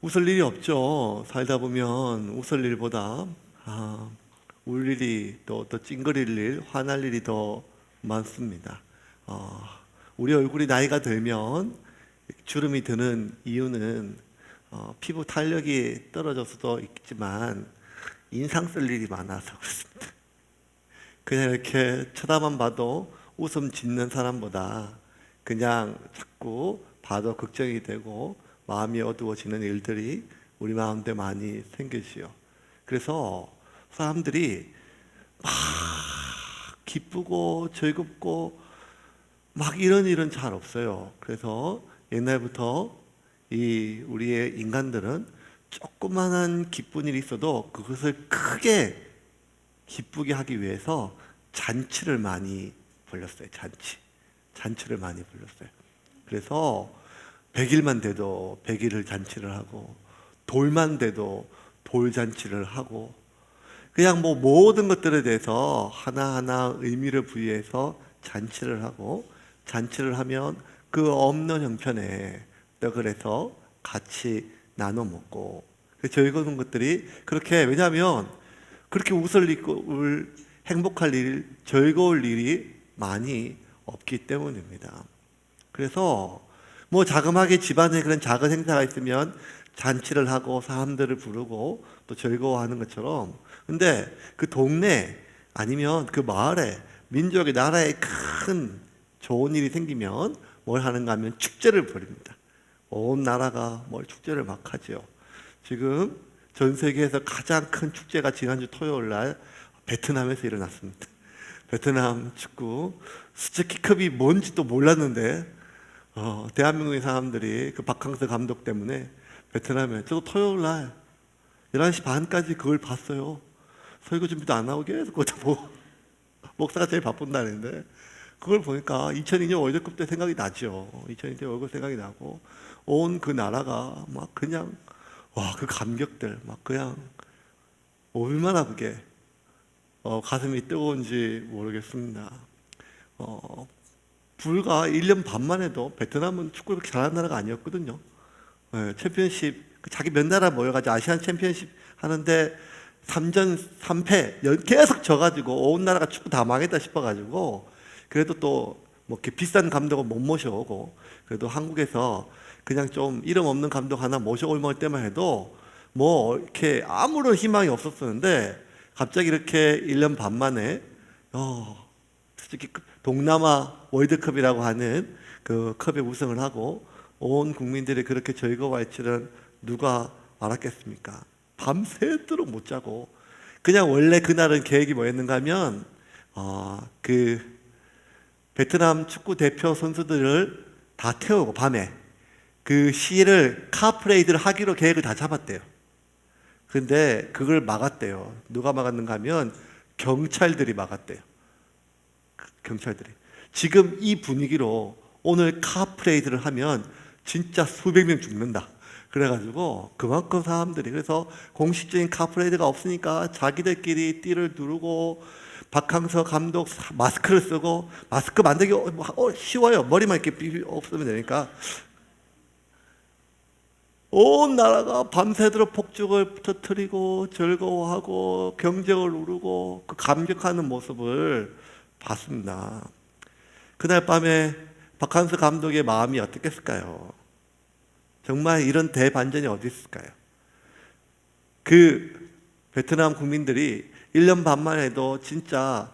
웃을 일이 없죠. 살다 보면 웃을 일보다 울 일이 더 찡그릴 일, 화날 일이 더 많습니다. 어, 우리 얼굴이 나이가 들면 주름이 드는 이유는 피부 탄력이 떨어져서도 있지만 인상 쓸 일이 많아서 그렇습니다. 그냥 이렇게 쳐다만 봐도 웃음 짓는 사람보다 그냥 자꾸 봐도 걱정이 되고 마음이 어두워지는 일들이 우리 마음에 많이 생기지요. 그래서 사람들이 막 기쁘고 즐겁고 막 이런 일은 잘 없어요. 그래서 옛날부터 이 우리의 인간들은 조그만한 기쁜 일이 있어도 그것을 크게 기쁘게 하기 위해서 잔치를 많이 벌렸어요. 잔치를 많이 벌렸어요. 그래서 100일만 돼도 100일을 잔치를 하고, 돌만 돼도 돌잔치를 하고, 그냥 뭐 모든 것들에 대해서 하나하나 의미를 부여해서 잔치를 하고, 잔치를 하면 그 없는 형편에 떡을 해서 같이 나눠 먹고, 즐거운 것들이 그렇게, 왜냐하면 그렇게 웃을 일, 행복할 일, 즐거울 일이 많이 없기 때문입니다. 그래서 뭐 자그마하게 집안에 그런 작은 행사가 있으면 잔치를 하고 사람들을 부르고 또 즐거워하는 것처럼, 근데 그 동네 아니면 그 마을에, 민족의 나라에 큰 좋은 일이 생기면 뭘 하는가 하면 축제를 벌입니다. 온 나라가 뭘 축제를 막 하죠. 지금 전 세계에서 가장 큰 축제가 지난주 토요일 날 베트남에서 일어났습니다. 베트남 축구 스즈키컵이 뭔지도 몰랐는데 대한민국의 사람들이 그 박항서 감독 때문에 베트남에, 저도 토요일 날 11시 반까지 그걸 봤어요. 설교 준비도 안 하고 계속 그거 보고, 목사가 제일 바쁜다는데 그걸 보니까 2002년 월드컵 때 생각이 나죠. 2002년 월드컵 생각이 나고 온 그 나라가 막 그냥 그 감격들 막 그냥 얼마나 그게 가슴이 뜨거운지 모르겠습니다. 불과 1년 반만 해도 베트남은 축구를 그렇게 잘하는 나라가 아니었거든요. 챔피언십, 자기 몇 나라 모여가지고 아시안 챔피언십 하는데 3전 3패 계속 져가지고 온 나라가 축구 다 망했다 싶어가지고, 그래도 또 뭐 이렇게 비싼 감독은 못 모셔오고, 그래도 한국에서 그냥 좀 이름 없는 감독 하나 모셔올 때만 해도 뭐 이렇게 아무런 희망이 없었었는데, 갑자기 이렇게 1년 반 만에 특히 동남아 월드컵이라고 하는 그 컵에 우승을 하고 온 국민들이 그렇게 즐거워할 줄은 누가 알았겠습니까? 밤새도록 못 자고, 그냥 원래 그날은 계획이 뭐였는가 하면 그 베트남 축구 대표 선수들을 다 태우고 밤에 그 시를 카프레이드를 하기로 계획을 다 잡았대요. 근데 그걸 막았대요. 누가 막았는가 하면 경찰들이 막았대요. 경찰들이. 지금 이 분위기로 오늘 카프레이드를 하면 진짜 수백 명 죽는다. 그래가지고 그만큼 사람들이, 그래서 공식적인 카프레이드가 없으니까 자기들끼리 띠를 두르고, 박항서 감독 마스크를 쓰고, 마스크 만들기 쉬워요. 머리만 이렇게 없으면 되니까. 온 나라가 밤새도록 폭죽을 터뜨리고 즐거워하고 경쟁을 누르고 그 감격하는 모습을 봤습니다. 그날 밤에 박항서 감독의 마음이 어떻겠을까요? 정말 이런 대반전이 어디 있을까요? 그 베트남 국민들이 1년 반만 해도 진짜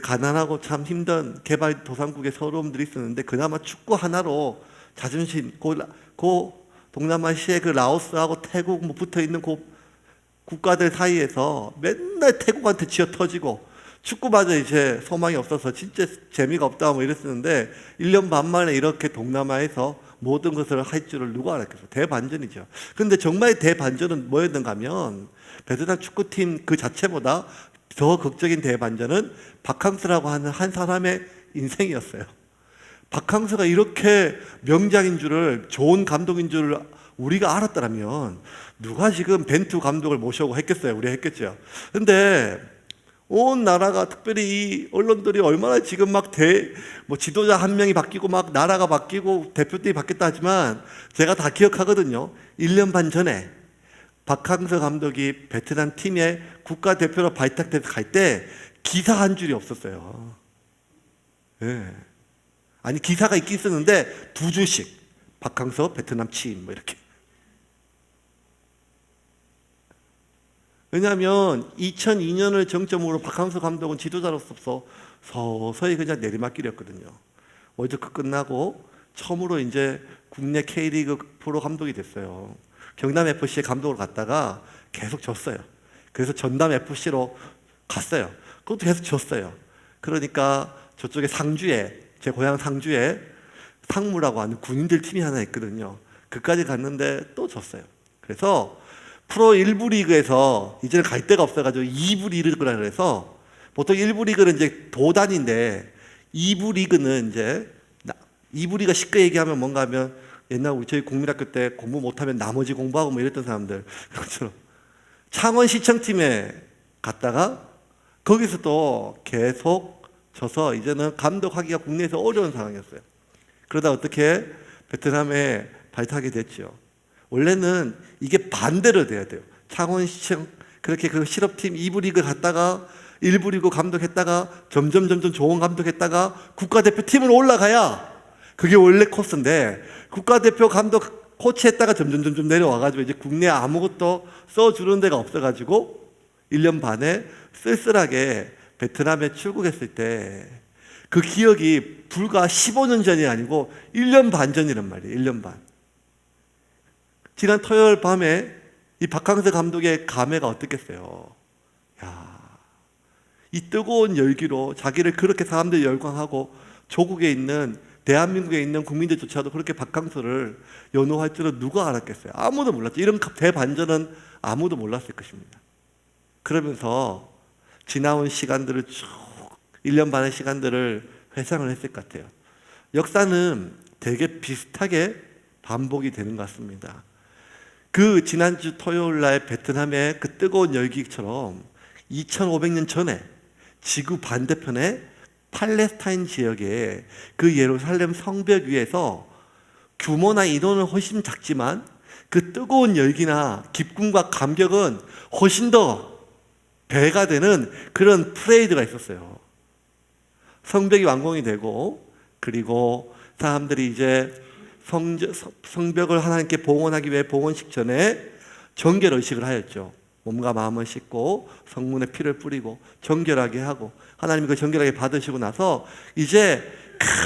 가난하고 참 힘든 개발도상국의 서러움들이 있었는데, 그나마 축구 하나로 자존심, 동남아시아의 그 라오스하고 태국 뭐 붙어 있는 그 국가들 사이에서 맨날 태국한테 쥐어 터지고, 축구마저 이제 소망이 없어서 진짜 재미가 없다 뭐 이랬었는데, 1년 반 만에 이렇게 동남아에서 모든 것을 할 줄을 누가 알았겠어요? 대반전이죠. 근데 정말 대반전은 뭐였는가 하면, 베트남 축구팀 그 자체보다 더 극적인 대반전은 박항서라고 하는 한 사람의 인생이었어요. 박항서가 이렇게 명장인 줄을, 좋은 감독인 줄을 우리가 알았더라면 누가 지금 벤투 감독을 모셔오고 했겠어요? 우리 했겠죠. 근데 온 나라가, 특별히 이 언론들이 얼마나 지금 막 지도자 한 명이 바뀌고 막 나라가 바뀌고 대표팀이 바뀌었다 하지만 제가 다 기억하거든요. 1년 반 전에 박항서 감독이 베트남 팀에 국가대표로 발탁돼서 갈 때 기사 한 줄이 없었어요. 네. 아니, 기사가 있긴 있었는데 2줄씩. 박항서 베트남 취임 뭐 이렇게. 왜냐하면 2002년을 정점으로 박항서 감독은 지도자로서 서서히 그냥 내리막길이었거든요. 월드컵 끝나고 처음으로 이제 국내 K리그 프로 감독이 됐어요. 경남FC에 감독으로 갔다가 계속 졌어요. 그래서 전남FC로 갔어요. 그것도 계속 졌어요. 그러니까 저쪽에 상주에, 제 고향 상주에 상무라고 하는 군인들 팀이 하나 있거든요. 그까지 갔는데 또 졌어요. 그래서 프로 1부 리그에서 이제는 갈 데가 없어가지고 2부 리그라 그래서, 보통 1부 리그는 이제 도단인데 2부 리그는 이제, 2부 리그가 쉽게 얘기하면 뭔가 하면 옛날 우리 저희 국민학교 때 공부 못하면 나머지 공부하고 뭐 이랬던 사람들, 그것처럼 창원시청팀에 갔다가 거기서 또 계속 져서 이제는 감독하기가 국내에서 어려운 상황이었어요. 그러다 어떻게 베트남에 발탁이 됐죠. 원래는 이게 반대로 돼야 돼요. 창원시청 그렇게 그 실업팀 2부 리그 갔다가 1부 리그 감독했다가 점점 좋은 감독했다가 국가대표팀으로 올라가야 그게 원래 코스인데, 국가대표 감독 코치했다가 점점 내려와가지고 이제 국내에 아무것도 써주는 데가 없어가지고 1년 반에 쓸쓸하게 베트남에 출국했을 때 그 기억이 불과 15년 전이 아니고 1년 반 전이란 말이에요. 1년 반. 지난 토요일 밤에 이 박항서 감독의 감회가 어떻겠어요? 야, 이 뜨거운 열기로 자기를 그렇게 사람들이 열광하고 조국에 있는, 대한민국에 있는 국민들조차도 그렇게 박항서를 연호할 줄은 누가 알았겠어요? 아무도 몰랐죠. 이런 대반전은 아무도 몰랐을 것입니다. 그러면서 지나온 시간들을 쭉 1년 반의 시간들을 회상을 했을 것 같아요. 역사는 되게 비슷하게 반복이 되는 것 같습니다. 그 지난주 토요일 날 베트남의 그 뜨거운 열기처럼 2500년 전에 지구 반대편에 팔레스타인 지역에 그 예루살렘 성벽 위에서 규모나 인원은 훨씬 작지만 그 뜨거운 열기나 기쁨과 감격은 훨씬 더 배가 되는 그런 프레이드가 있었어요. 성벽이 완공이 되고, 그리고 사람들이 이제 성벽을 하나님께 봉헌하기 위해 봉헌식 전에 정결의식을 하였죠. 몸과 마음을 씻고 성문에 피를 뿌리고 정결하게 하고, 하나님이 그 정결하게 받으시고 나서 이제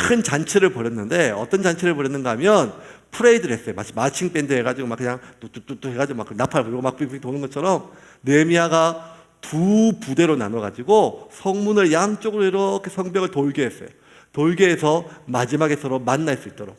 큰 잔치를 벌였는데, 어떤 잔치를 벌였는가 하면 프레이드를 했어요. 마치 마칭 밴드 해가지고 막 그냥 뚜뚜뚜뚜 해가지고 막 나팔 불고 막 빙빙 도는 것처럼 느헤미야가 2부대로 나눠가지고 성문을 양쪽으로 이렇게 성벽을 돌게 했어요. 돌게 해서 마지막에 서로 만날 수 있도록.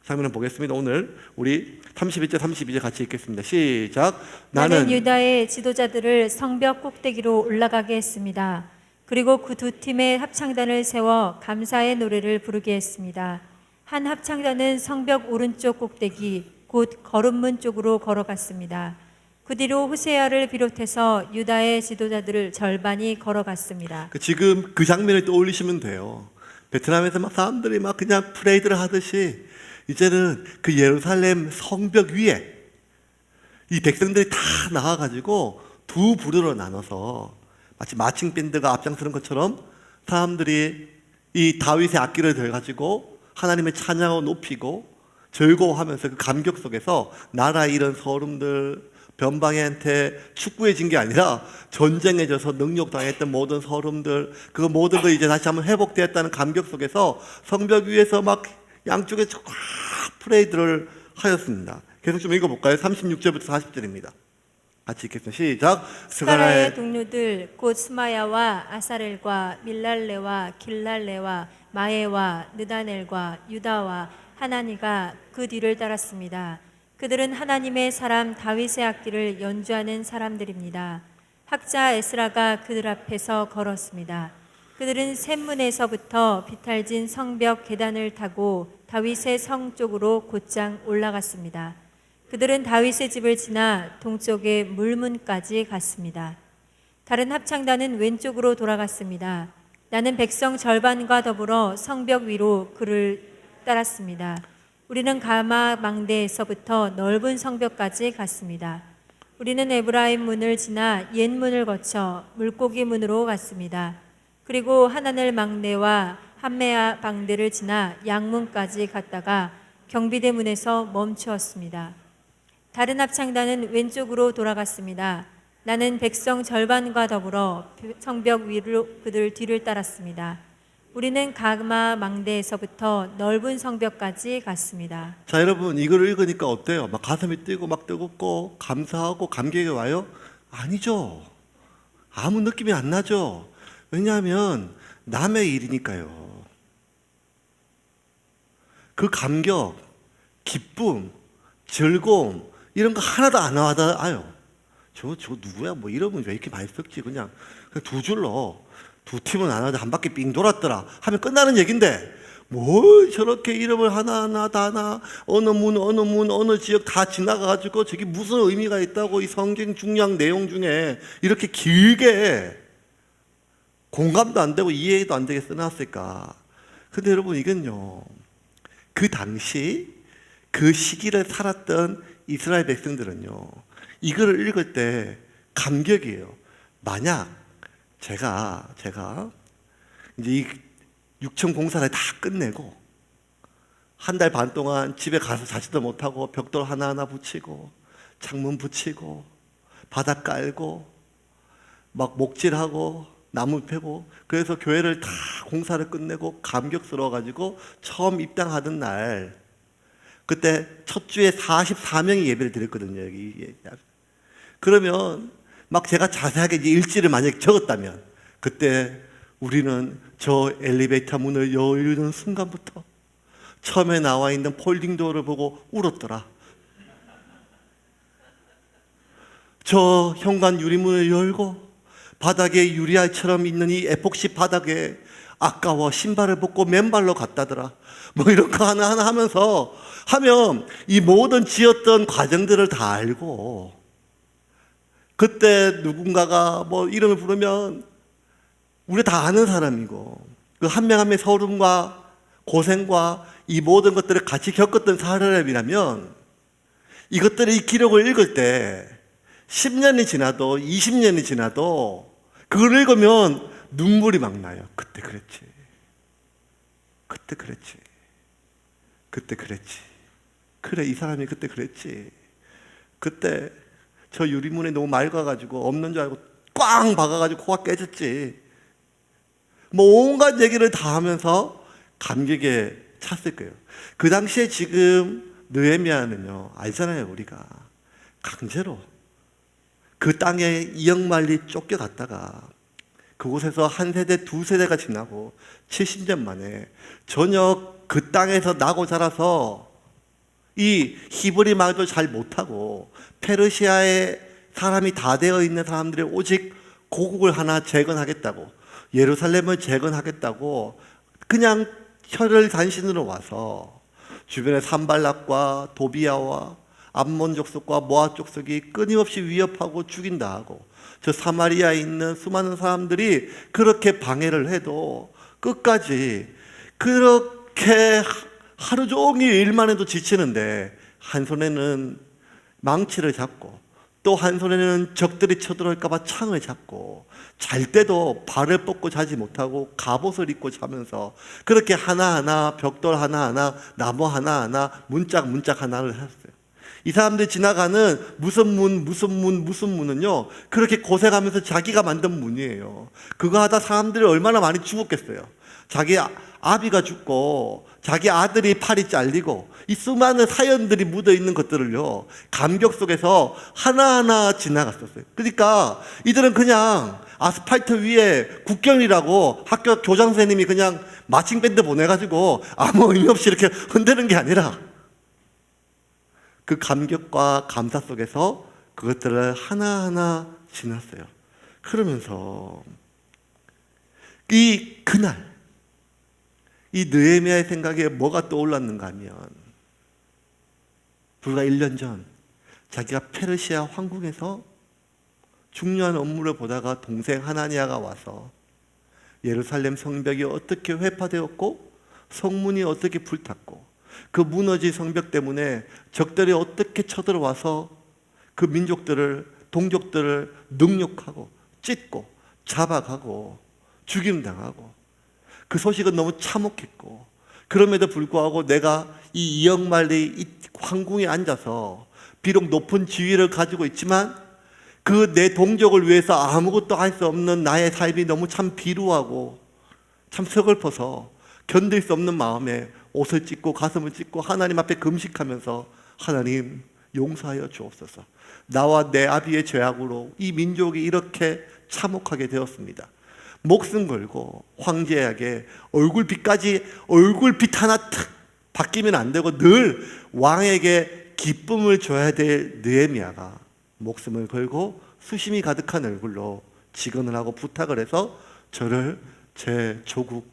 장면을 보겠습니다. 오늘 우리 31절 32절 같이 읽겠습니다. 시작. 나는 유다의 지도자들을 성벽 꼭대기로 올라가게 했습니다. 그리고 그 두 팀의 합창단을 세워 감사의 노래를 부르게 했습니다. 한 합창단은 성벽 오른쪽 꼭대기 곧 거름문 쪽으로 걸어갔습니다. 그 뒤로 호세아를 비롯해서 유다의 지도자들을 절반이 걸어갔습니다. 지금 그 장면을 떠올리시면 돼요. 베트남에서 막 사람들이 막 그냥 프레이드를 하듯이 이제는 그 예루살렘 성벽 위에 이 백성들이 다 나와가지고 2부대로 나눠서 마치 마칭 밴드가 앞장서는 것처럼 사람들이 이 다윗의 악기를 들어가지고 하나님의 찬양을 높이고 즐거워하면서 그 감격 속에서 나라 잃은 서름들, 변방한테 축구에 진 게 아니라 전쟁에 져서 능욕당했던 모든 서름들, 그 모든 거 이제 다시 한번 회복되었다는 감격 속에서 성벽 위에서 막 양쪽에 프레이드를 하였습니다. 계속 좀 읽어볼까요? 36절부터 40절입니다. 같이 읽겠습니다. 시작. 스가랴의 동료들 곧 스마야와 아사렐과 밀랄레와 길랄레와 마에와 느다넬과 유다와 하나니가 그 뒤를 따랐습니다. 그들은 하나님의 사람 다윗의 악기를 연주하는 사람들입니다. 학자 에스라가 그들 앞에서 걸었습니다. 그들은 샘문에서부터 비탈진 성벽 계단을 타고 다윗의 성 쪽으로 곧장 올라갔습니다. 그들은 다윗의 집을 지나 동쪽의 물문까지 갔습니다. 다른 합창단은 왼쪽으로 돌아갔습니다. 나는 백성 절반과 더불어 성벽 위로 그를 따랐습니다. 우리는 가마 망대에서부터 넓은 성벽까지 갔습니다. 우리는 에브라임 문을 지나 옛 문을 거쳐 물고기 문으로 갔습니다. 그리고 하나늘 망대와 함메아 방대를 지나 양문까지 갔다가 경비대 문에서 멈추었습니다. 다른 합창단은 왼쪽으로 돌아갔습니다. 나는 백성 절반과 더불어 성벽 위로 그들 뒤를 따랐습니다. 우리는 가마 망대에서부터 넓은 성벽까지 갔습니다. 자, 여러분, 이걸 읽으니까 어때요? 막 가슴이 뛰고 막 뜨겁고 감사하고 감격이 와요? 아니죠. 아무 느낌이 안 나죠. 왜냐하면 남의 일이니까요. 그 감격, 기쁨, 즐거움 이런 거 하나도 안 와닿아요. 저 누구야? 뭐 이러면 왜 이렇게 많이 썼지? 그냥 두 줄로 두 팀은 안 하는데 한 바퀴 삥 돌았더라 하면 끝나는 얘긴데 뭘 저렇게 이름을 하나하나 다 어느 문 어느 지역 다 지나가가지고 저게 무슨 의미가 있다고 이 성경 중요한 내용 중에 이렇게 길게 공감도 안 되고 이해도 안 되게 써놨을까? 근데 여러분, 이건요, 그 당시 그 시기를 살았던 이스라엘 백성들은요, 이거를 읽을 때 감격이에요. 만약 제가 이제 이 6천 공사를 다 끝내고 한 달 반 동안 집에 가서 자지도 못하고 벽돌 하나하나 붙이고 창문 붙이고 바닥 깔고 막 목질하고 나무 패고 그래서 교회를 다 공사를 끝내고 감격스러워가지고 처음 입당하던 날 그때 첫 주에 44명이 예배를 드렸거든요. 여기. 그러면 막 제가 자세하게 이제 일지를 만약에 적었다면 그때 우리는 저 엘리베이터 문을 열는 순간부터 처음에 나와 있는 폴딩 도어를 보고 울었더라. 저 현관 유리문을 열고 바닥에 유리알처럼 있는 이 에폭시 바닥에 아까워 신발을 벗고 맨발로 갔다더라. 뭐 이런 거 하나하나 하면서 하면 이 모든 지었던 과정들을 다 알고 그때 누군가가 뭐 이름을 부르면 우리 다 아는 사람이고 그 한 명 한 명 서름과 고생과 이 모든 것들을 같이 겪었던 사람이라면 이것들의 이 기록을 읽을 때 10년이 지나도 20년이 지나도 그걸 읽으면 눈물이 막 나요. 그때 그랬지. 그래, 이 사람이 그때 그랬지. 그때 저 유리문에 너무 맑아가지고 없는 줄 알고 꽝 박아가지고 코가 깨졌지. 뭐 온갖 얘기를 다 하면서 감격에 찼을 거예요. 그 당시에 지금 느헤미야는요, 알잖아요. 우리가 강제로 그 땅에 이역만리 쫓겨갔다가 그곳에서 한 세대 두 세대가 지나고 70년 만에 전혀 그 땅에서 나고 자라서 이 히브리 말도 잘 못하고 페르시아의 사람이 다 되어 있는 사람들이 오직 고국을 하나 재건하겠다고 예루살렘을 재건하겠다고 그냥 혀를 단신으로 와서 주변의 산발락과 도비아와 암몬 족속과 모압 족속이 끊임없이 위협하고 죽인다 하고 저 사마리아에 있는 수많은 사람들이 그렇게 방해를 해도 끝까지 그렇게 하루 종일 일만 해도 지치는데 한 손에는 망치를 잡고 또 한 손에는 적들이 쳐들어올까 봐 창을 잡고 잘 때도 발을 뻗고 자지 못하고 갑옷을 입고 자면서 그렇게 하나하나 벽돌 하나하나 나무 하나하나 문짝 하나를 했어요. 이 사람들이 지나가는 무슨 문은요 그렇게 고생하면서 자기가 만든 문이에요. 그거 하다 사람들이 얼마나 많이 죽었겠어요. 자기 아비가 죽고 자기 아들이 팔이 잘리고 이 수많은 사연들이 묻어있는 것들을요 감격 속에서 하나하나 지나갔었어요. 그러니까 이들은 그냥 아스팔트 위에 국경이라고 학교 교장 선생님이 그냥 마칭밴드 보내가지고 아무 의미 없이 이렇게 흔드는 게 아니라 그 감격과 감사 속에서 그것들을 하나하나 지났어요. 그러면서 그날 이 느헤미야의 생각에 뭐가 떠올랐는가 하면 불과 1년 전 자기가 페르시아 황궁에서 중요한 업무를 보다가 동생 하나니아가 와서 예루살렘 성벽이 어떻게 회파되었고 성문이 어떻게 불탔고 그 무너진 성벽 때문에 적들이 어떻게 쳐들어와서 그 민족들을, 동족들을 능욕하고 찢고 잡아가고 죽임당하고, 그 소식은 너무 참혹했고, 그럼에도 불구하고 내가 이 이역말리 이 황궁에 앉아서 비록 높은 지위를 가지고 있지만 그 내 동족을 위해서 아무것도 할 수 없는 나의 삶이 너무 참 비루하고 참 서글퍼서 견딜 수 없는 마음에 옷을 찢고 가슴을 찢고 하나님 앞에 금식하면서 하나님 용서하여 주옵소서. 나와 내 아비의 죄악으로 이 민족이 이렇게 참혹하게 되었습니다. 목숨 걸고 황제에게 얼굴빛 하나 탁 바뀌면 안 되고 늘 왕에게 기쁨을 줘야 될 느헤미야가 목숨을 걸고 수심이 가득한 얼굴로 직언을 하고 부탁을 해서 저를 제 조국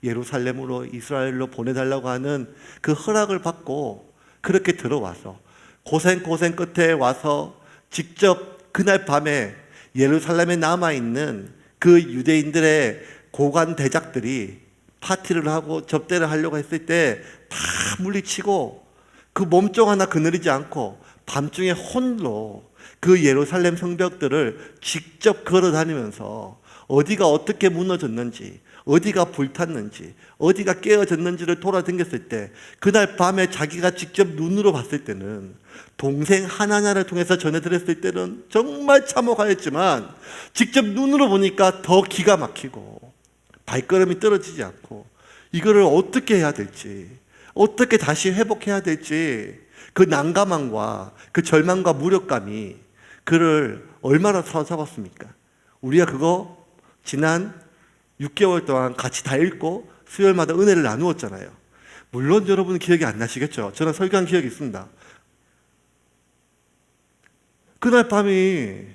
예루살렘으로 이스라엘로 보내달라고 하는 그 허락을 받고 그렇게 들어와서 고생 끝에 와서 직접 그날 밤에 예루살렘에 남아있는 그 유대인들의 고관 대작들이 파티를 하고 접대를 하려고 했을 때 다 물리치고 그 몸종 하나 그늘이지 않고 밤중에 홀로 그 예루살렘 성벽들을 직접 걸어 다니면서 어디가 어떻게 무너졌는지, 어디가 불탔는지, 어디가 깨어졌는지를 돌아다녔을 때 그날 밤에 자기가 직접 눈으로 봤을 때는, 동생 하나냐를 통해서 전해드렸을 때는 정말 참혹하였지만 직접 눈으로 보니까 더 기가 막히고 발걸음이 떨어지지 않고 이거를 어떻게 해야 될지, 어떻게 다시 회복해야 될지 그 난감함과 그 절망과 무력감이 그를 얼마나 사로잡았습니까? 우리가 그거 지난 6개월 동안 같이 다 읽고 수요일마다 은혜를 나누었잖아요. 물론 여러분은 기억이 안 나시겠죠? 저는 설교한 기억이 있습니다. 그날 밤이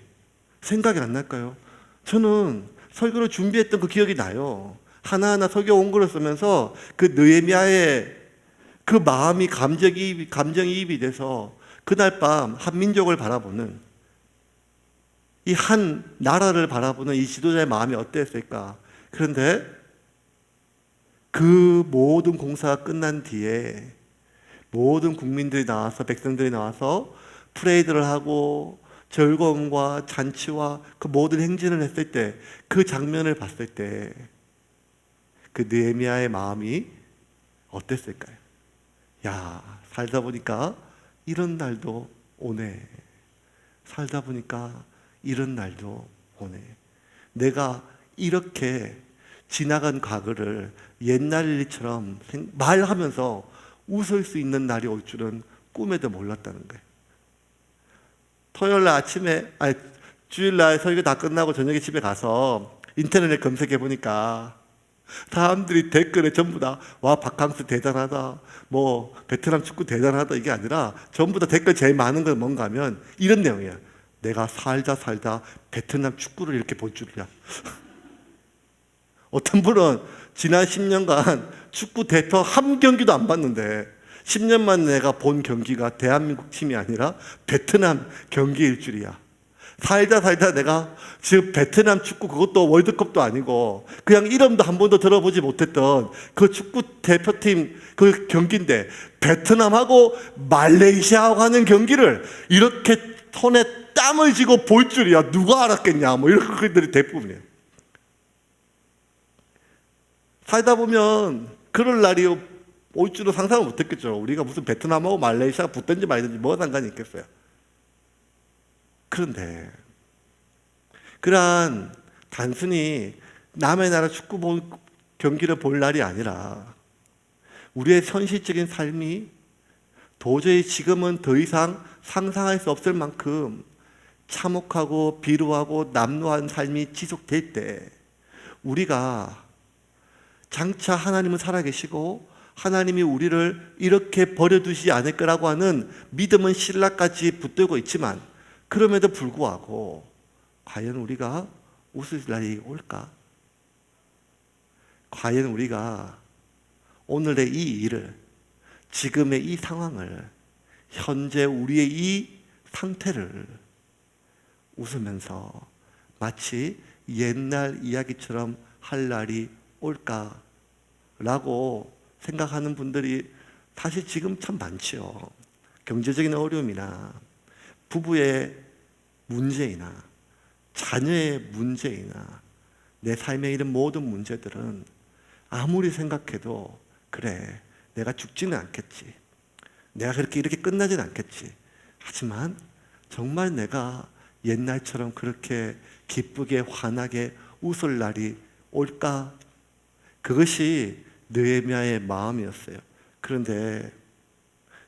생각이 안 날까요? 저는 설교를 준비했던 그 기억이 나요. 하나하나 설교 원고를 쓰면서 그 느헤미야의 그 마음이 감정이입이 돼서 그날 밤 한 민족을 바라보는, 이 한 나라를 바라보는 이 지도자의 마음이 어땠을까? 그런데 그 모든 공사가 끝난 뒤에 모든 국민들이 나와서, 백성들이 나와서 프레이드를 하고 즐거움과 잔치와 그 모든 행진을 했을 때, 그 장면을 봤을 때 그 느헤미야의 마음이 어땠을까요? 야, 살다 보니까 이런 날도 오네. 살다 보니까 이런 날도 오네. 내가 이렇게 지나간 과거를 옛날 일처럼 말하면서 웃을 수 있는 날이 올 줄은 꿈에도 몰랐다는 거예요. 토요일 날 아침에, 주일 날 설교 다 끝나고 저녁에 집에 가서 인터넷에 검색해 보니까 사람들이 댓글에 전부 다 와, 바캉스 대단하다, 뭐 베트남 축구 대단하다, 이게 아니라 전부 다 댓글 제일 많은 건 뭔가 하면 이런 내용이야. 내가 살다 베트남 축구를 이렇게 볼 줄이야. 어떤 분은 지난 10년간 축구 대터 한 경기도 안 봤는데 10년 만에 내가 본 경기가 대한민국 팀이 아니라 베트남 경기일 줄이야. 살다 내가 지금 베트남 축구, 그것도 월드컵도 아니고 그냥 이름도 한 번도 들어보지 못했던 그 축구 대표팀 그 경기인데 베트남하고 말레이시아하고 하는 경기를 이렇게 손에 땀을 쥐고 볼 줄이야. 누가 알았겠냐, 뭐 이런 것들이 대부분이에요. 살다 보면 그럴 날이 올 줄은 상상을 못했겠죠. 우리가 무슨 베트남하고 말레이시아가 붙든지 말든지 뭐가 상관이 있겠어요. 그런데 그러한 단순히 남의 나라 축구 경기를 볼 날이 아니라 우리의 현실적인 삶이 도저히 지금은 더 이상 상상할 수 없을 만큼 참혹하고 비루하고 남루한 삶이 지속될 때, 우리가 장차 하나님은 살아계시고 하나님이 우리를 이렇게 버려두지 않을 거라고 하는 믿음은 신라까지 붙들고 있지만, 그럼에도 불구하고 과연 우리가 웃을 날이 올까? 과연 우리가 오늘의 이 일을, 지금의 이 상황을, 현재 우리의 이 상태를 웃으면서 마치 옛날 이야기처럼 할 날이 올까라고 생각하는 분들이 사실 지금 참 많지요. 경제적인 어려움이나 부부의 문제이나 자녀의 문제이나 내 삶의 이런 모든 문제들은 아무리 생각해도 그래, 내가 죽지는 않겠지, 내가 그렇게 이렇게 끝나진 않겠지. 하지만 정말 내가 옛날처럼 그렇게 기쁘게 환하게 웃을 날이 올까? 그것이 느헤미야의 마음이었어요. 그런데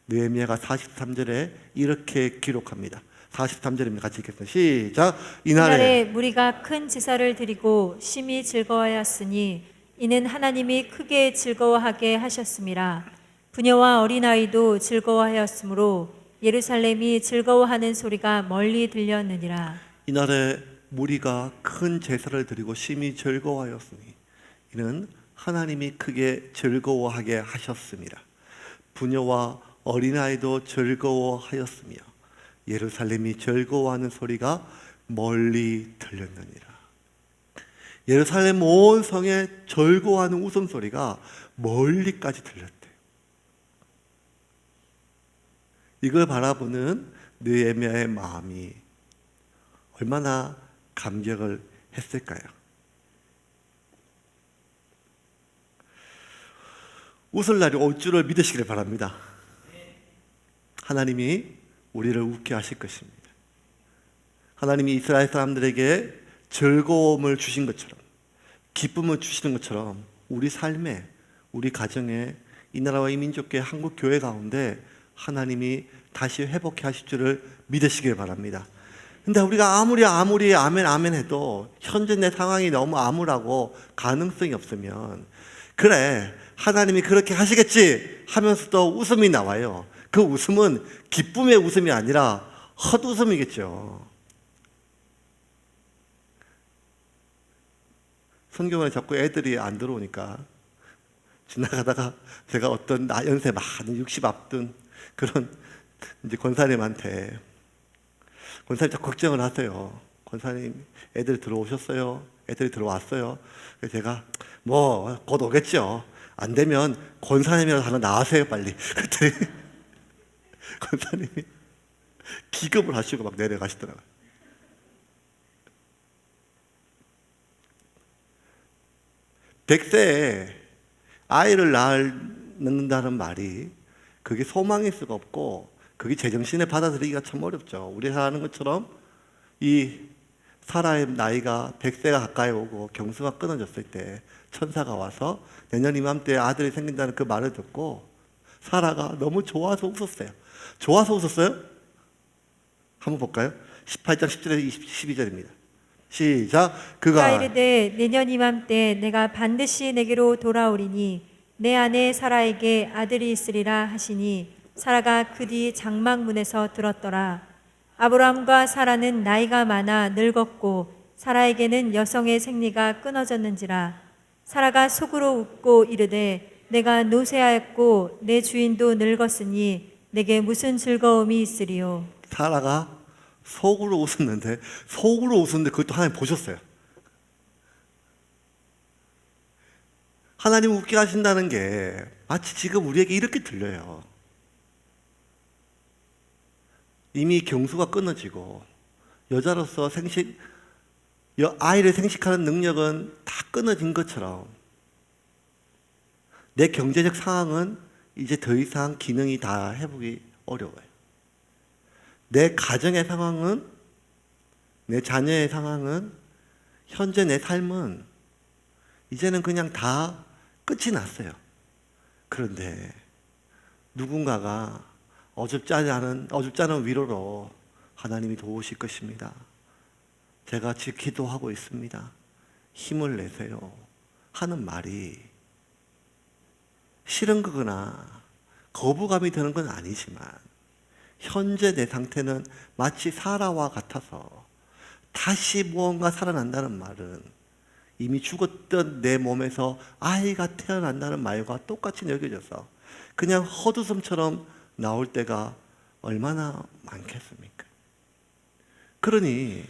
느헤미야가 43절에 이렇게 기록합니다. 43절입니다. 같이 읽겠습니다. 시작. 이날에 무리가 큰 제사를 드리고 심히 즐거워하였으니 이는 하나님이 크게 즐거워하게 하셨음이라. 부녀와 어린아이도 즐거워하였으므로 예루살렘이 즐거워하는 소리가 멀리 들렸느니라. 이날에 무리가 큰 제사를 드리고 심히 즐거워하였으니 이는 하나님이 크게 즐거워하게 하셨음이라. 부녀와 어린아이도 즐거워하였으며 예루살렘이 즐거워하는 소리가 멀리 들렸느니라. 예루살렘 온 성에 즐거워하는 웃음소리가 멀리까지 들렸대요. 이걸 바라보는 느헤미야의 마음이 얼마나 감격을 했을까요? 웃을 날이 올 줄을 믿으시기를 바랍니다. 하나님이 우리를 웃게 하실 것입니다. 하나님이 이스라엘 사람들에게 즐거움을 주신 것처럼, 기쁨을 주시는 것처럼 우리 삶에, 우리 가정에, 이 나라와 이 민족계 한국 교회 가운데 하나님이 다시 회복해 하실 줄을 믿으시길 바랍니다. 근데 우리가 아무리 아멘 아멘 해도 현재 내 상황이 너무 암울하고 가능성이 없으면 그래, 하나님이 그렇게 하시겠지 하면서도 웃음이 나와요. 그 웃음은 기쁨의 웃음이 아니라 헛웃음이겠죠. 성경에 자꾸 애들이 안 들어오니까 지나가다가 제가 어떤 연세 많은 60 앞둔 그런 이제 권사님한테, 권사님 자꾸 걱정을 하세요. 권사님 애들 들어오셨어요? 애들이 들어왔어요? 그래서 제가 뭐 곧 오겠죠. 안 되면 권사님이라도 하나 나와세요 빨리. 그랬더니 권사님이 기겁을 하시고 막 내려가시더라고요. 백세에 아이를 낳는다는 말이 그게 소망일 수가 없고 그게 제정신에 받아들이기가 참 어렵죠. 우리 사는 것처럼 이 사라의 나이가 100세가 가까이 오고 경수가 끊어졌을 때 천사가 와서 내년 이맘때에 아들이 생긴다는 그 말을 듣고 사라가 너무 좋아서 웃었어요. 좋아서 웃었어요? 한번 볼까요? 18장 10절에서 12절입니다. 시작. 그가 이르되 내년 이맘때 내가 반드시 내게로 돌아오리니 내 아내 사라에게 아들이 있으리라 하시니 사라가 그 뒤 장막문에서 들었더라. 아브라함과 사라는 나이가 많아 늙었고 사라에게는 여성의 생리가 끊어졌는지라. 사라가 속으로 웃고 이르되 내가 노쇠하였고 내 주인도 늙었으니 내게 무슨 즐거움이 있으리요. 사라가 속으로 웃었는데 그것도 하나님 보셨어요. 하나님 웃게 하신다는 게 마치 지금 우리에게 이렇게 들려요. 이미 경수가 끊어지고 여자로서 아이를 생식하는 능력은 다 끊어진 것처럼 내 경제적 상황은 이제 더 이상 기능이 다 회복이 어려워요. 내 가정의 상황은, 내 자녀의 상황은, 현재 내 삶은 이제는 그냥 다 끝이 났어요. 그런데 누군가가 어줍지 않은 위로로 하나님이 도우실 것입니다. 제가 지금 기도하고 있습니다. 힘을 내세요. 하는 말이 싫은 거거나 거부감이 드는 건 아니지만 현재 내 상태는 마치 사라와 같아서 다시 무언가 살아난다는 말은 이미 죽었던 내 몸에서 아이가 태어난다는 말과 똑같이 여겨져서 그냥 헛웃음처럼 나올 때가 얼마나 많겠습니까? 그러니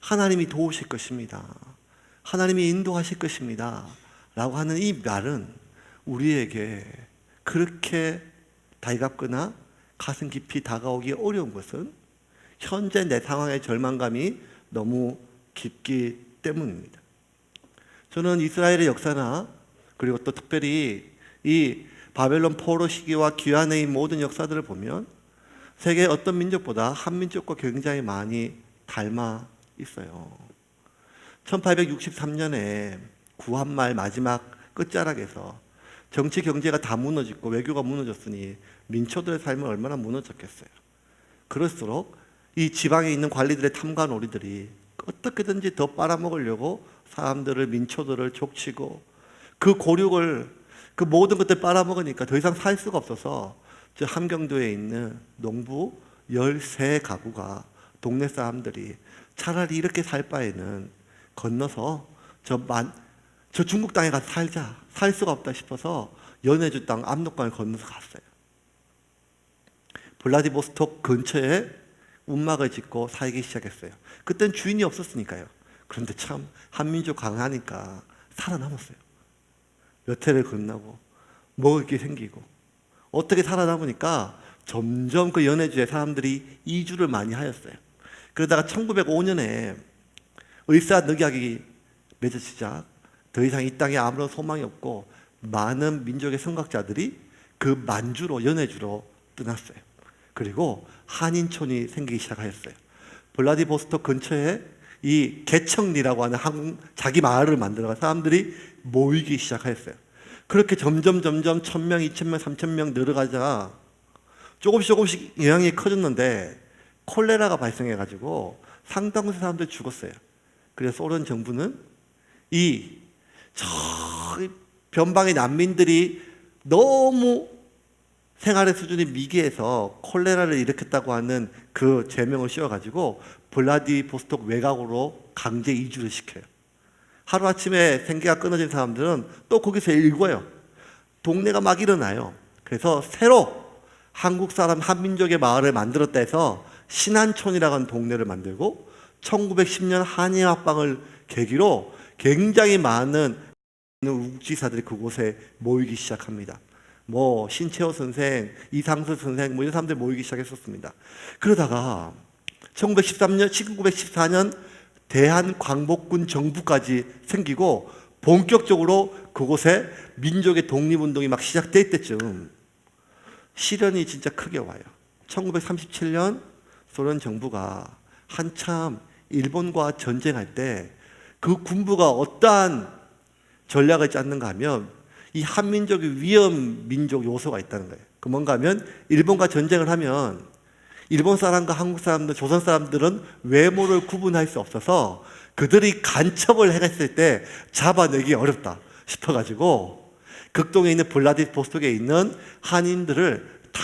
하나님이 도우실 것입니다. 하나님이 인도하실 것입니다. 라고 하는 이 말은 우리에게 그렇게 달갑거나 가슴 깊이 다가오기 어려운 것은 현재 내 상황의 절망감이 너무 깊기 때문입니다. 저는 이스라엘의 역사나 그리고 또 특별히 이 바벨론 포로 시기와 귀환의 이 모든 역사들을 보면 세계 어떤 민족보다 한 민족과 굉장히 많이 닮아 있어요. 1863년에 구한말 마지막 끝자락에서 정치 경제가 다 무너지고 외교가 무너졌으니 민초들의 삶은 얼마나 무너졌겠어요. 그럴수록 이 지방에 있는 관리들의 탐관오리들이 어떻게든지 더 빨아먹으려고 사람들을, 민초들을 족치고 그 고륙을, 그 모든 것들 빨아먹으니까 더 이상 살 수가 없어서 저 함경도에 있는 농부 13가구가 동네 사람들이 차라리 이렇게 살 바에는 건너서 저 중국 땅에 가서 살자, 살 수가 없다 싶어서 연해주 땅 압록강을 건너서 갔어요. 블라디보스톡 근처에 운막을 짓고 살기 시작했어요. 그땐 주인이 없었으니까요. 그런데 참 한민족 강하니까 살아남았어요. 몇 해를 건너고 먹을 게 생기고 어떻게 살아남으니까 점점 그 연해주에 사람들이 이주를 많이 하였어요. 그러다가 1905년에 을사늑약이 맺어지자 더 이상 이 땅에 아무런 소망이 없고 많은 민족의 선각자들이 그 만주로, 연해주로 떠났어요. 그리고 한인촌이 생기기 시작하였어요. 블라디보스토크 근처에 이 개척리라고 하는 자기 마을을 만들어가 사람들이 모이기 시작하였어요. 그렇게 점점 1000명, 2000명, 3000명 늘어가자 조금씩 영향이 커졌는데 콜레라가 발생해가지고 상당수 사람들이 죽었어요. 그래서 소련 정부는 저 변방의 난민들이 너무 생활의 수준이 미개해서 콜레라를 일으켰다고 하는 그 죄명을 씌워가지고 블라디보스토크 외곽으로 강제 이주를 시켜요. 하루아침에 생계가 끊어진 사람들은 또 거기서 일궈요. 동네가 막 일어나요. 그래서 새로 한국 사람 한민족의 마을을 만들었다 해서 신안촌이라고 하는 동네를 만들고 1910년 한인합방을 계기로 굉장히 많은 우지사들이 그곳에 모이기 시작합니다. 신채호 선생, 이상수 선생 이런 사람들이 모이기 시작했었습니다. 그러다가 1914년 대한광복군 정부까지 생기고 본격적으로 그곳에 민족의 독립운동이 막 시작될 때쯤 시련이 진짜 크게 와요. 1937년 소련 정부가 한참 일본과 전쟁할 때 그 군부가 어떠한 전략을 짰는가 하면 이 한민족의 위험 민족 요소가 있다는 거예요. 그 뭔가 하면 일본과 전쟁을 하면 일본 사람과 한국 사람들, 조선 사람들은 외모를 구분할 수 없어서 그들이 간첩을 행했을 때 잡아내기 어렵다 싶어가지고 극동에 있는 블라디보스톡에 있는 한인들을 다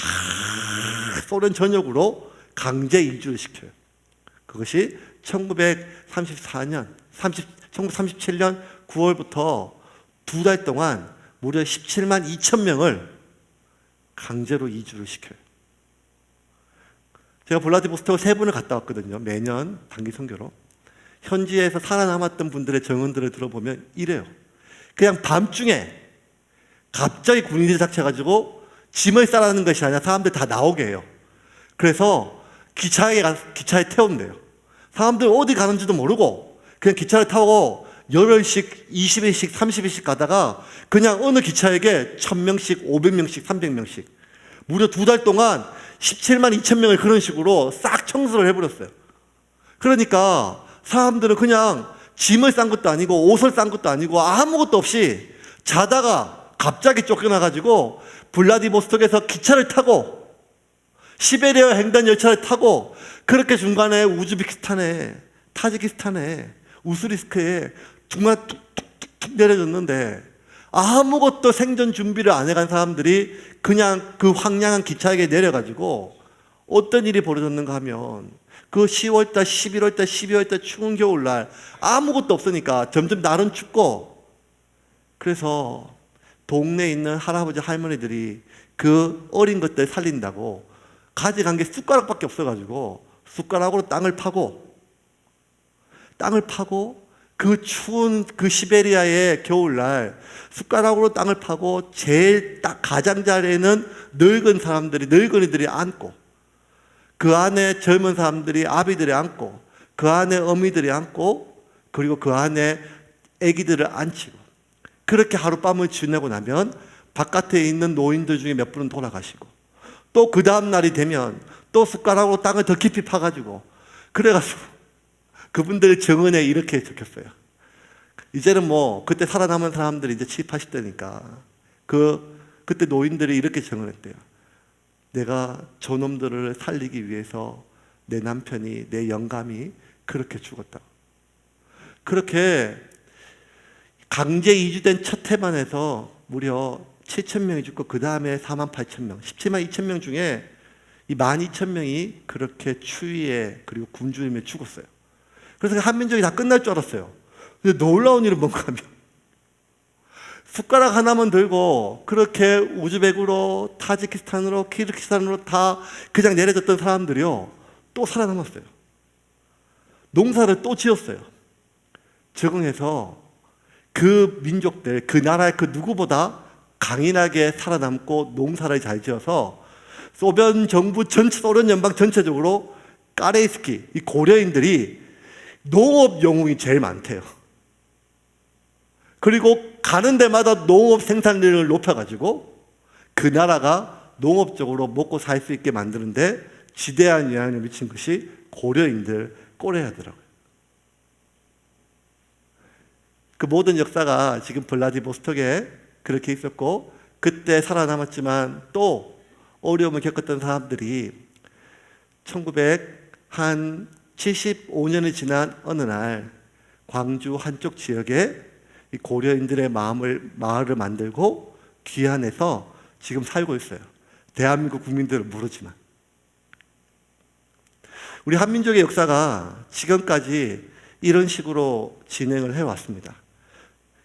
소련 전역으로 강제 이주를 시켜요. 그것이 1937년 9월부터 2달 동안 무려 17만 2천 명을 강제로 이주를 시켜요. 제가 블라디보스토크 3번을 갔다 왔거든요. 매년 단기 선교로. 현지에서 살아남았던 분들의 증언들을 들어보면 이래요. 그냥 밤중에 갑자기 군인들이 닥쳐가지고 짐을 싸라는 것이 아니라 사람들 다 나오게 해요. 그래서 기차에 태운대요. 사람들 어디 가는지도 모르고 그냥 기차를 타고 8일씩, 20일씩, 30일씩 가다가 그냥 어느 기차에게 1000명씩, 500명씩, 300명씩 무려 2달 동안 17만 2천 명을 그런 식으로 싹 청소를 해버렸어요. 그러니까 사람들은 그냥 짐을 싼 것도 아니고 옷을 싼 것도 아니고 아무것도 없이 자다가 갑자기 쫓겨나가지고 블라디보스톡에서 기차를 타고 시베리아 횡단 열차를 타고 그렇게 중간에 우즈베키스탄에, 타지키스탄에, 우스리스크에 중간에 툭툭툭 내려졌는데 아무것도 생존 준비를 안 해간 사람들이 그냥 그 황량한 기차에 내려가지고 어떤 일이 벌어졌는가 하면 그 10월달, 11월달, 12월달 추운 겨울날 아무것도 없으니까 점점 날은 춥고 그래서 동네에 있는 할아버지 할머니들이 그 어린 것들 살린다고 가져간 게 숟가락밖에 없어가지고 숟가락으로 땅을 파고 땅을 파고 그 추운 그 시베리아의 겨울날 숟가락으로 땅을 파고 제일 딱 가장자리에는 늙은 사람들이, 늙은이들이 앉고, 그 안에 젊은 사람들이, 아비들이 앉고, 그 안에 어미들이 앉고, 그리고 그 안에 아기들을 앉히고, 그렇게 하룻밤을 지내고 나면 바깥에 있는 노인들 중에 몇 분은 돌아가시고, 또 그 다음 날이 되면 또 숟가락으로 땅을 더 깊이 파가지고, 그래가지고 그분들 정언에 이렇게 적혔어요. 이제는 뭐 그때 살아남은 사람들이 이제 70, 80대니까 그때 노인들이 이렇게 정언했대요. 내가 저놈들을 살리기 위해서 내 남편이, 내 영감이 그렇게 죽었다고. 그렇게 강제 이주된 첫 해만 해서 무려 7,000명이 죽고, 그 다음에 48,000명, 17만 2천 명 중에 이 12,000명이 그렇게 추위에 그리고 굶주림에 죽었어요. 그래서 한민족이 다 끝날 줄 알았어요. 근데 놀라운 일은 뭔가 하면 숟가락 하나만 들고 그렇게 우즈벡으로, 타지키스탄으로, 키르기스탄으로 다 그냥 내려졌던 사람들이요, 또 살아남았어요. 농사를 또 지었어요. 적응해서 그 민족들, 그 나라의 그 누구보다 강인하게 살아남고 농사를 잘 지어서 소련 정부 전체, 소련 연방 전체적으로 까레이스키, 이 고려인들이 농업 영웅이 제일 많대요. 그리고 가는 데마다 농업 생산량을 높여가지고 그 나라가 농업적으로 먹고 살 수 있게 만드는데 지대한 영향을 미친 것이 고려인들 꼬레하더라고요. 그 모든 역사가 지금 블라디보스톡에 그렇게 있었고, 그때 살아남았지만 또 어려움을 겪었던 사람들이 1975년이 지난 어느 날 광주 한쪽 지역에 이 고려인들의 마을을 만들고 귀환해서 지금 살고 있어요. 대한민국 국민들은 모르지만. 우리 한민족의 역사가 지금까지 이런 식으로 진행을 해왔습니다.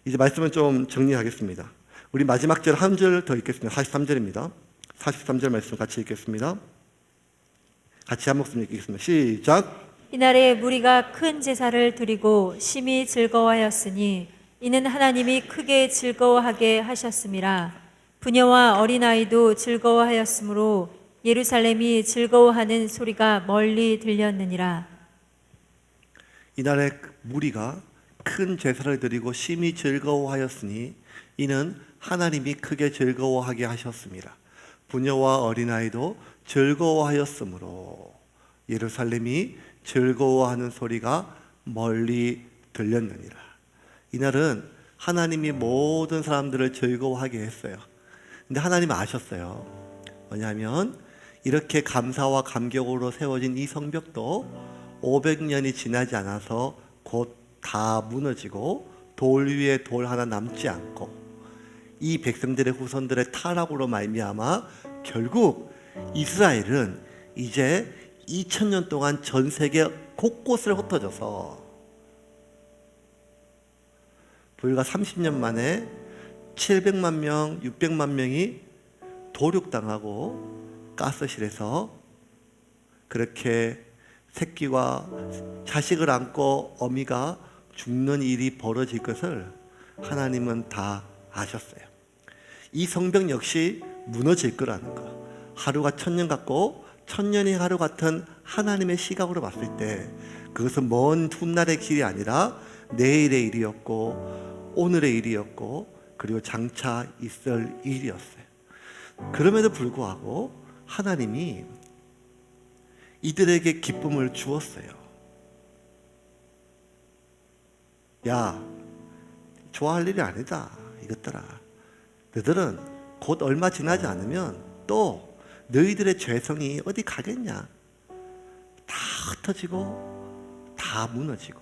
이제 말씀을 좀 정리하겠습니다. 우리 마지막 절 한 절 더 읽겠습니다. 43절입니다. 43절 말씀 같이 읽겠습니다. 같이 한 목소리 읽겠습니다. 시작. 이날에 무리가 큰 제사를 드리고 심히 즐거워하였으니 이는 하나님이 크게 즐거워하게 하셨음이라. 부녀와 어린아이도 즐거워하였으므로 예루살렘이 즐거워하는 소리가 멀리 들렸느니라. 이날에 무리가 큰 제사를 드리고 심히 즐거워하였으니 이는 하나님이 크게 즐거워하게 하셨습니다. 부녀와 어린아이도 즐거워하였으므로 예루살렘이 즐거워하는 소리가 멀리 들렸느니라. 이날은 하나님이 모든 사람들을 즐거워하게 했어요. 근데 하나님은 아셨어요. 뭐냐면 이렇게 감사와 감격으로 세워진 이 성벽도 500년이 지나지 않아서 곧 다 무너지고 돌 위에 돌 하나 남지 않고 이 백성들의 후손들의 타락으로 말미암아 결국 이스라엘은 이제 2000년 동안 전 세계 곳곳을 흩어져서 불과 30년 만에 700만 명, 600만 명이 도륙당하고 가스실에서 그렇게 새끼와 자식을 안고 어미가 죽는 일이 벌어질 것을 하나님은 다 아셨어요. 이 성벽 역시 무너질 거라는 거. 하루가 1000년 같고 1000년이 하루 같은 하나님의 시각으로 봤을 때 그것은 먼 훗날의 길이 아니라 내일의 일이었고 오늘의 일이었고 그리고 장차 있을 일이었어요. 그럼에도 불구하고 하나님이 이들에게 기쁨을 주었어요. 야, 좋아할 일이 아니다 이것들아. 너희들은 곧 얼마 지나지 않으면 또 너희들의 죄성이 어디 가겠냐. 다 흩어지고 다 무너지고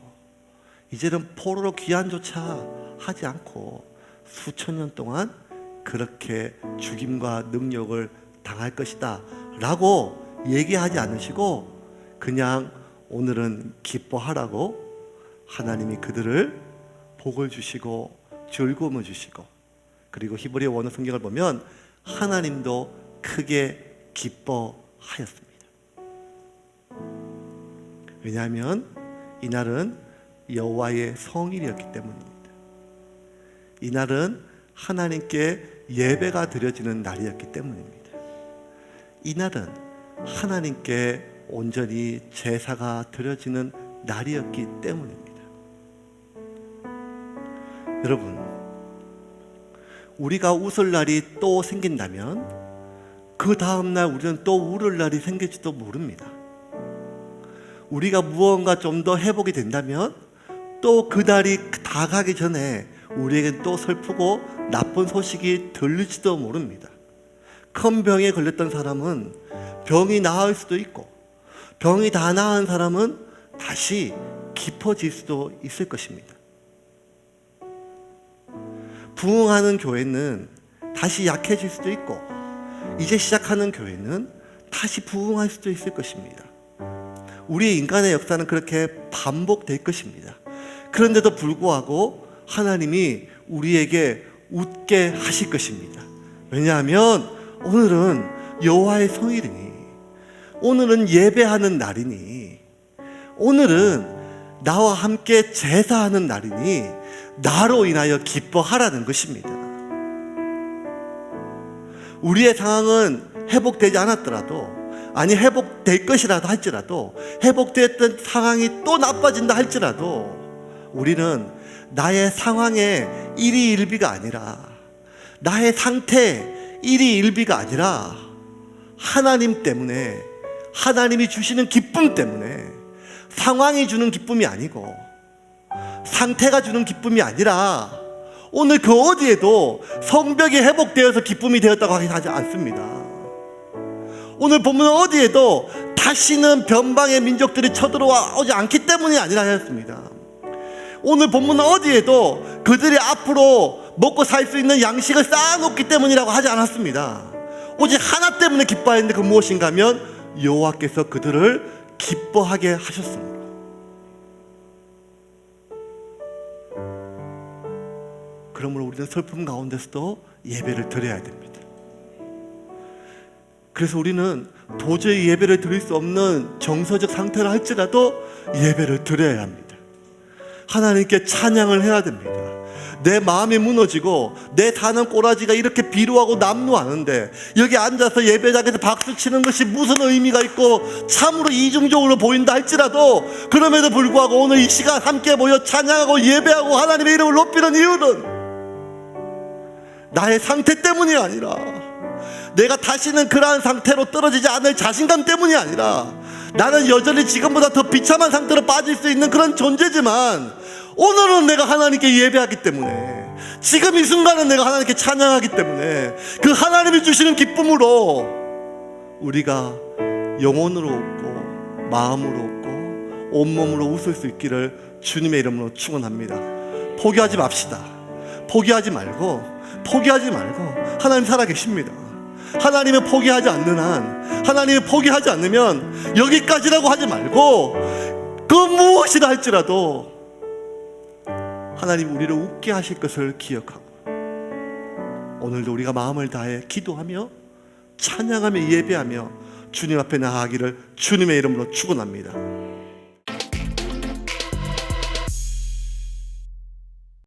이제는 포로로 귀환조차 하지 않고 수천 년 동안 그렇게 죽임과 능욕을 당할 것이다 라고 얘기하지 않으시고 그냥 오늘은 기뻐하라고 하나님이 그들을 복을 주시고 즐거움을 주시고 그리고 히브리 원어 성경을 보면 하나님도 크게 기뻐하였습니다. 왜냐하면 이날은 여호와의 성일이었기 때문입니다. 이날은 하나님께 예배가 드려지는 날이었기 때문입니다. 이날은 하나님께 온전히 제사가 드려지는 날이었기 때문입니다. 여러분, 우리가 웃을 날이 또 생긴다면 그 다음날 우리는 또 울을 날이 생길지도 모릅니다. 우리가 무언가 좀 더 회복이 된다면 또 그 날이 다 가기 전에 우리에겐 또 슬프고 나쁜 소식이 들릴지도 모릅니다. 큰 병에 걸렸던 사람은 병이 나을 수도 있고, 병이 다 나은 사람은 다시 깊어질 수도 있을 것입니다. 부흥하는 교회는 다시 약해질 수도 있고, 이제 시작하는 교회는 다시 부흥할 수도 있을 것입니다. 우리의 인간의 역사는 그렇게 반복될 것입니다. 그런데도 불구하고 하나님이 우리에게 웃게 하실 것입니다. 왜냐하면 오늘은 여호와의 성일이니, 오늘은 예배하는 날이니, 오늘은 나와 함께 제사하는 날이니 나로 인하여 기뻐하라는 것입니다. 우리의 상황은 회복되지 않았더라도, 아니 회복될 것이라도 할지라도, 회복됐던 상황이 또 나빠진다 할지라도 우리는 나의 상황의 일희일비가 아니라, 나의 상태 일희일비가 아니라 하나님 때문에, 하나님이 주시는 기쁨 때문에, 상황이 주는 기쁨이 아니고 상태가 주는 기쁨이 아니라 오늘 그 어디에도 성벽이 회복되어서 기쁨이 되었다고 하지 않습니다. 오늘 본문 어디에도 다시는 변방의 민족들이 쳐들어오지 않기 때문이 아니라 하였습니다. 오늘 본문 어디에도 그들이 앞으로 먹고 살 수 있는 양식을 쌓아놓기 때문이라고 하지 않았습니다. 오직 하나 때문에 기뻐했는데 그 무엇인가 하면 여호와께서 그들을 기뻐하게 하셨습니다. 그러므로 우리는 슬픔 가운데서도 예배를 드려야 됩니다. 그래서 우리는 도저히 예배를 드릴 수 없는 정서적 상태라 할지라도 예배를 드려야 합니다. 하나님께 찬양을 해야 됩니다. 내 마음이 무너지고 내 사는 꼬라지가 이렇게 비루하고 남루하는데 여기 앉아서 예배장에서 박수 치는 것이 무슨 의미가 있고 참으로 이중적으로 보인다 할지라도, 그럼에도 불구하고 오늘 이 시간 함께 모여 찬양하고 예배하고 하나님의 이름을 높이는 이유는 나의 상태 때문이 아니라, 내가 다시는 그러한 상태로 떨어지지 않을 자신감 때문이 아니라, 나는 여전히 지금보다 더 비참한 상태로 빠질 수 있는 그런 존재지만 오늘은 내가 하나님께 예배하기 때문에, 지금 이 순간은 내가 하나님께 찬양하기 때문에 그 하나님이 주시는 기쁨으로 우리가 영혼으로 웃고 마음으로 웃고 온몸으로 웃을 수 있기를 주님의 이름으로 축원합니다. 포기하지 맙시다. 포기하지 말고 하나님 살아계십니다. 하나님은 포기하지 않는 한, 하나님이 포기하지 않으면 여기까지라고 하지 말고 그 무엇이라 할지라도 하나님 우리를 웃게 하실 것을 기억하고, 오늘도 우리가 마음을 다해 기도하며 찬양하며 예배하며 주님 앞에 나아가기를 주님의 이름으로 축원합니다.